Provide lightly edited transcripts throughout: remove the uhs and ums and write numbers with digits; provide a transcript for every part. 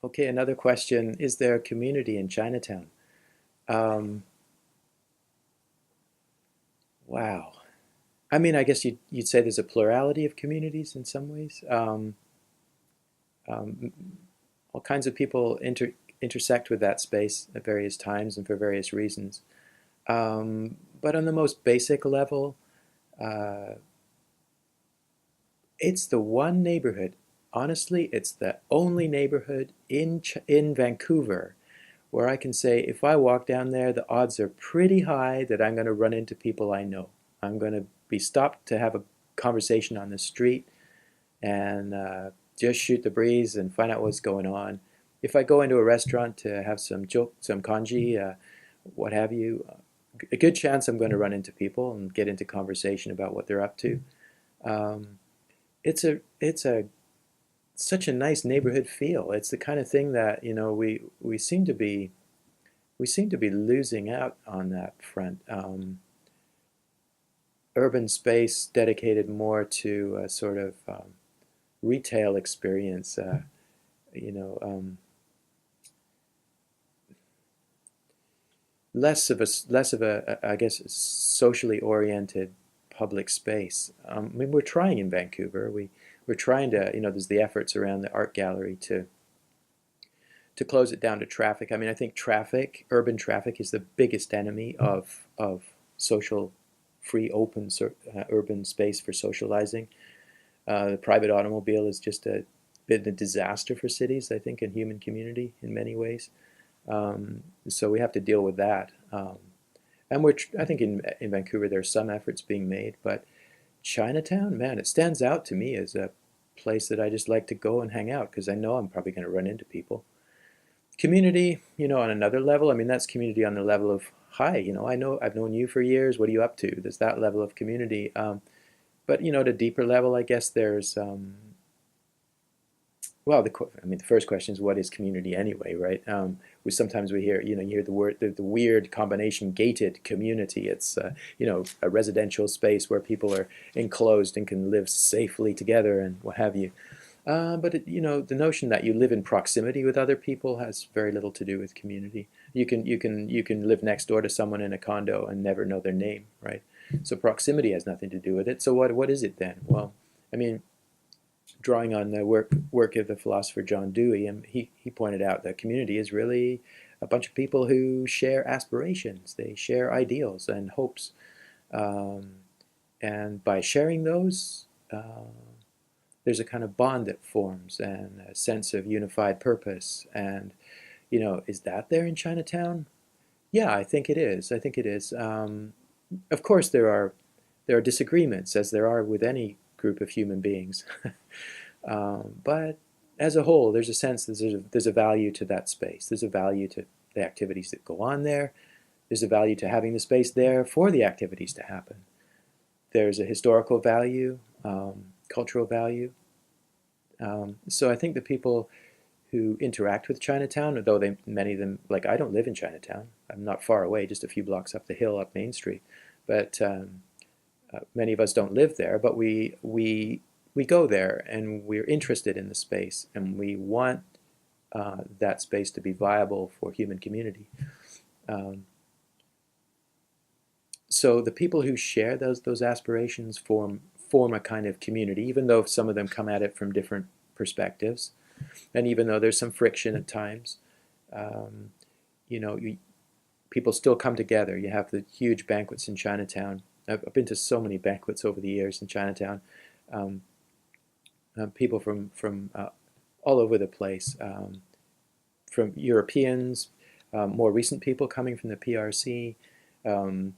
Okay, another question. Is there a community in Chinatown? Um, wow. I mean, I guess you'd say there's a plurality of communities in some ways. Um, all kinds of people intersect with that space at various times and for various reasons. But on the most basic level, uh, it's the one neighborhood. Honestly, it's the only neighborhood in Vancouver where I can say if I walk down there, the odds are pretty high that I'm going to run into people I know. I'm going to be stopped to have a conversation on the street and just shoot the breeze and find out what's going on. If I go into a restaurant to have some joke, some congee, what have you, a good chance I'm going to run into people and get into conversation about what they're up to. Um, it's a such a nice neighborhood feel. It's the kind of thing that we seem to be losing out on that front. Urban space dedicated more to a sort of retail experience. You know, less of a I guess socially oriented public space. I mean, we're trying in Vancouver. We're trying to there's the efforts around the art gallery to close it down to traffic. I mean, I think urban traffic, is the biggest enemy of social, free, open urban space for socializing. The private automobile is just been a disaster for cities, I think, and human community in many ways. So we have to deal with that. And I think in Vancouver there's some efforts being made, but Chinatown, man, it stands out to me as a place that I just like to go and hang out because I know I'm probably going to run into people. Community, on another level, I mean, that's community on the level of, hi, I've known you for years. What are you up to? There's that level of community. But, at a deeper level, I guess there's, well, the first question is what is community anyway, right? Sometimes we hear, you hear the weird combination gated community. It's, a residential space where people are enclosed and can live safely together and what have you. But the notion that you live in proximity with other people has very little to do with community. You can live next door to someone in a condo and never know their name, right? So proximity has nothing to do with it. So what is it then? Well, I mean, drawing on the work of the philosopher John Dewey, and he pointed out that community is really a bunch of people who share aspirations. They share ideals and hopes, um, and by sharing those. There's a kind of bond that forms and a sense of unified purpose. And, is that there in Chinatown? Yeah, I think it is. I think it is. Of course, there are disagreements, as there are with any group of human beings. But as a whole, there's a sense that there's a value to that space. There's a value to the activities that go on there. There's a value to having the space there for the activities to happen. There's a historical value, cultural value. So I think the people who interact with Chinatown, though many of them, like I don't live in Chinatown, I'm not far away, just a few blocks up the hill, up Main Street, but many of us don't live there, but we go there and we're interested in the space and we want that space to be viable for human community. Um, so the people who share those aspirations form a kind of community, even though some of them come at it from different perspectives, and even though there's some friction at times, um, you know, you, people still come together. You have the huge banquets in Chinatown. I've been to so many banquets over the years in Chinatown. Um, People from all over the place, from Europeans, more recent people coming from the PRC. Um,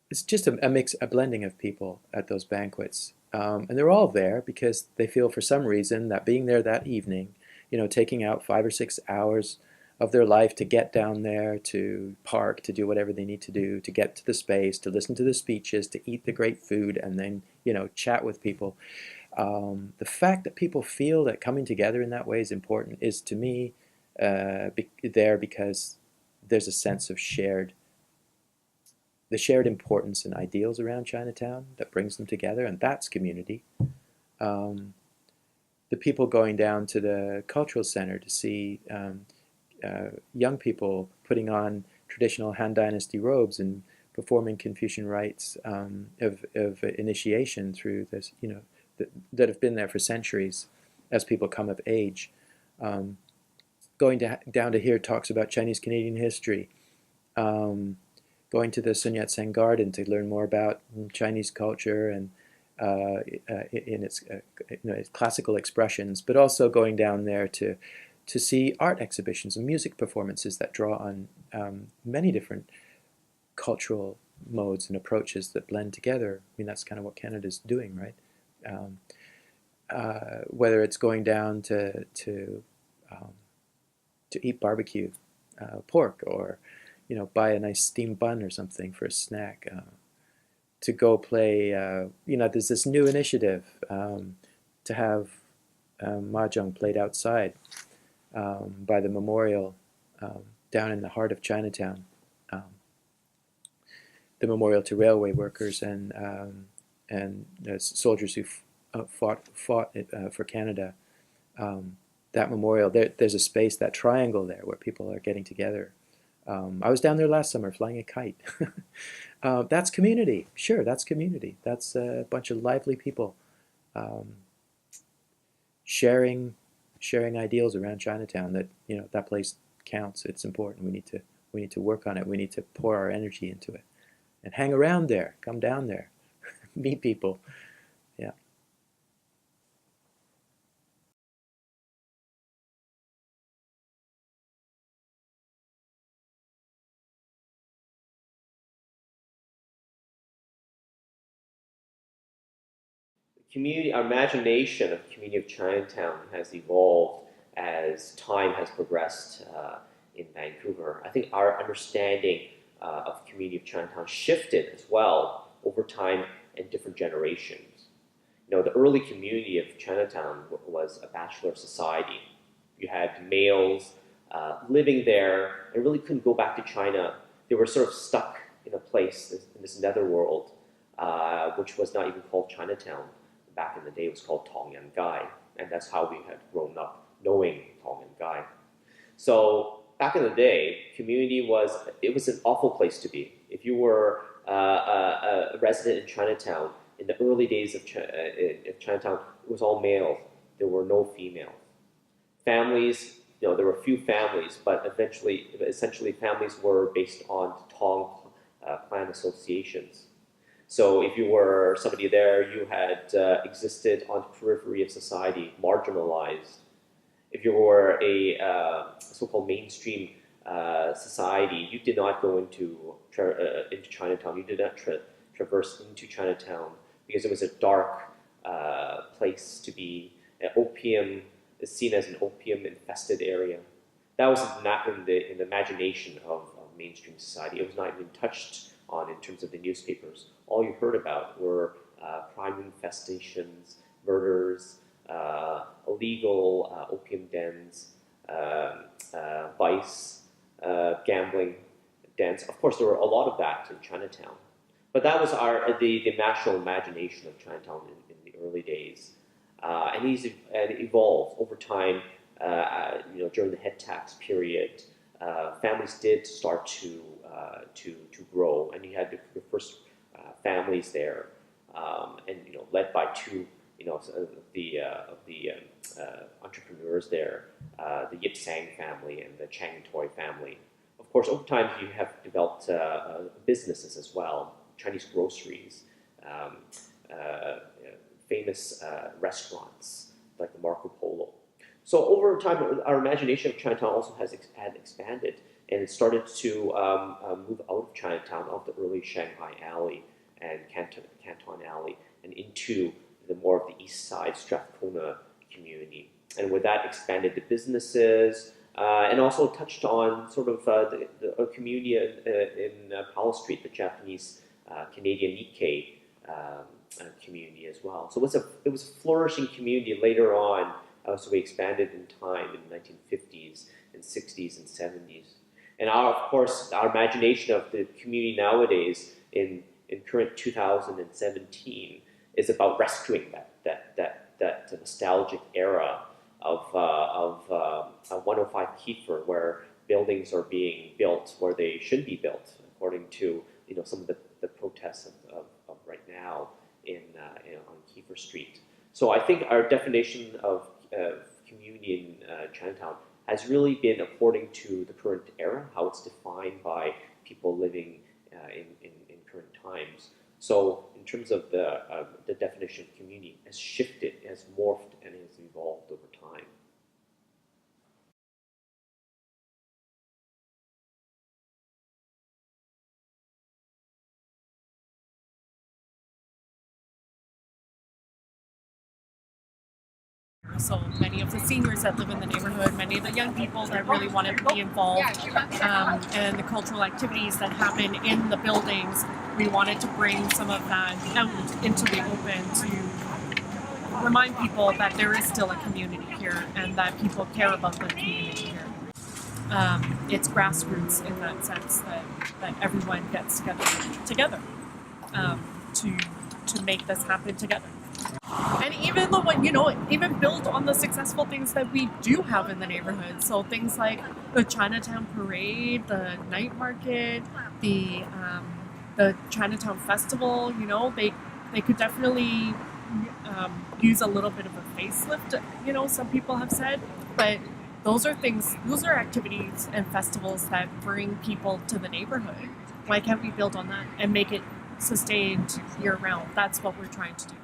it's just a mix, a blending of people at those banquets. And they're all there because they feel for some reason that being there that evening, taking out 5 or 6 hours of their life to get down there, to park, to do whatever they need to do, to get to the space, to listen to the speeches, to eat the great food, and then, chat with people. The fact that people feel that coming together in that way is important is, to me, there because there's a sense of the shared importance and ideals around Chinatown that brings them together, and that's community. Um, the people going down to the cultural center to see young people putting on traditional Han Dynasty robes and performing Confucian rites of initiation through this, that have been there for centuries as people come of age. Going down to hear talks about Chinese Canadian history, going to the Sun Yat-sen Garden to learn more about Chinese culture and in its, its classical expressions, but also going down there to see art exhibitions and music performances that draw on many different cultural modes and approaches that blend together. I mean, that's kind of what Canada's doing, right? Whether it's going down to eat barbecue pork, or buy a nice steamed bun or something for a snack, to go play. There's this new initiative to have mahjong played outside by the memorial down in the heart of Chinatown, the memorial to railway workers and soldiers who fought for Canada. That memorial, there's a space, that triangle there, where people are getting together. I was down there last summer flying a kite. That's community. Sure, that's community. That's a bunch of lively people sharing ideals around Chinatown. That that place counts. It's important. We need to work on it. We need to pour our energy into it and hang around there. Come down there, meet people. Yeah. Community, our imagination of the community of Chinatown has evolved as time has progressed in Vancouver. I think our understanding of the community of Chinatown shifted as well over time and different generations. The early community of Chinatown was a bachelor society. You had males living there and really couldn't go back to China. They were sort of stuck in a place, in this netherworld, which was not even called Chinatown. Back in the day, it was called Tongyan Gai, and that's how we had grown up knowing Tongyan Gai. So back in the day, community was an awful place to be. If you were a resident in Chinatown, in the early days of Chinatown, it was all male. There were no females. Families, there were a few families, but essentially families were based on Tong clan associations. So if you were somebody there, you had existed on the periphery of society, marginalized. If you were a so-called mainstream society, you did not go into Chinatown. You did not traverse into Chinatown because it was a dark place to be. Opium is seen as an opium-infested area. That was not in the imagination of mainstream society. It was not even touched on in terms of the newspapers. All you heard about were crime infestations, murders, illegal opium dens, vice, gambling dens. Of course, there were a lot of that in Chinatown. But that was the national imagination of Chinatown in the early days. And these evolved over time. During the head tax period, families did start to grow, and you had the first families there, and led by two of the entrepreneurs there, the Yip Sang family and the Chang Toy family. Of course, over time you have developed businesses as well, Chinese groceries, famous restaurants like the Marco Polo. So over time, our imagination of Chinatown also had expanded, and it started to move out of Chinatown, out of the early Shanghai Alley and Canton Alley, and into the more of the East Side Strathcona community. And with that, expanded the businesses, and also touched on sort of the community in Powell Street, the Japanese Canadian Nikkei community as well. So it was a flourishing community later on. So we expanded in time in the 1950s and 60s and 70s. And of course, our imagination of the community nowadays in current 2017 is about rescuing that nostalgic era of 105 Kiefer, where buildings are being built where they should be built, according to some of the protests of right now on Kiefer Street. So I think our definition of community in Chinatown has really been according to the current era, how it's defined by people living in current times. So in terms of the definition of community has shifted, has morphed, and has evolved over time. So many of the seniors that live in the neighborhood, many of the young people that really want to be involved, and the cultural activities that happen in the buildings, we wanted to bring some of that out into the open to remind people that there is still a community here and that people care about the community here. It's grassroots in that sense that everyone gets together to make this happen together. And even the one, even build on the successful things that we do have in the neighborhood. So things like the Chinatown Parade, the night market, the Chinatown Festival. They could definitely use a little bit of a facelift. Some people have said, but those are activities and festivals that bring people to the neighborhood. Why can't we build on that and make it sustained year round? That's what we're trying to do.